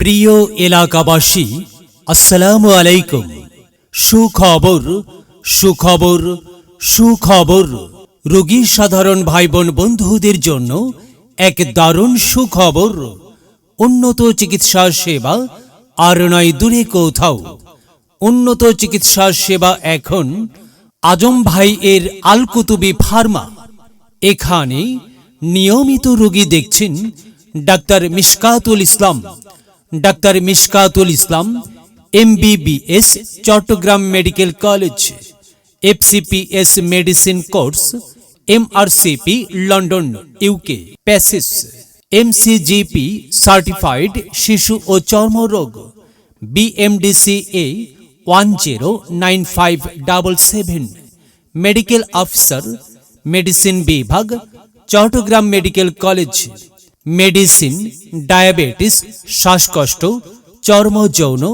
প্রিয় এলাকাবাসী, আসসালামু আলাইকুম। সুখবর সুখবর সুখবর। রোগী সাধারণ ভাই বোন বন্ধুদের জন্য এক দারুণ সুখবর। উন্নত চিকিৎসা সেবা আর নয় দূরে কোথাও। উন্নত চিকিৎসা সেবা এখন আজম ভাই এর আল কুতুবি ফার্মা। এখানে নিয়মিত রোগী দেখছেন doctor Mishkatul Islam. Doctor Mishkatul Islam MBBS, Chittagong medical college, FCPS medicine course, MRCP London UK, প্যাসিস MCGP সার্টিফাইড শিশু ও চর্মরোগ, BMDCA 109577, মেডিকেল অফিসার, মেডিসিন বিভাগ, Chittagong medical college. Medicine, diabetes, শ্বাসকষ্ট, চর্ম যৌন,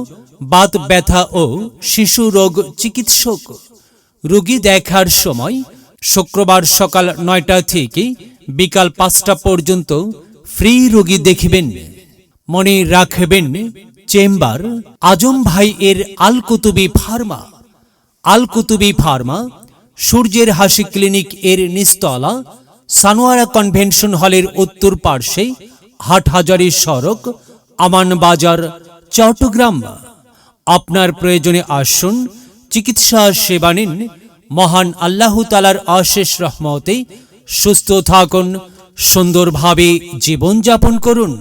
বাত ব্যথা ও শিশু রোগ চিকিৎসক। রোগী দেখার সময় শুক্রবার সকাল 9টা থেকে বিকাল 5টা পর্যন্ত ফ্রি রোগী দেখবেন। মনে রাখবেন, চেম্বার আজম ভাই এর আল কুতুবি ফার্মা। আল কুতুবি ফার্মা সূর্যের হাসি ক্লিনিক এর নিচতলা, সানোয়ারা কনভেনশন হলের উত্তর পার্শ্বে, হাটহাজারী সড়ক, আমান বাজার, চট্টগ্রাম। আপনার প্রয়োজনে আসুন, চিকিৎসা সেবা নিন। মহান আল্লাহ তাআলার অশেষ রহমতে সুস্থ থাকুন, সুন্দরভাবে জীবনযাপন করুন।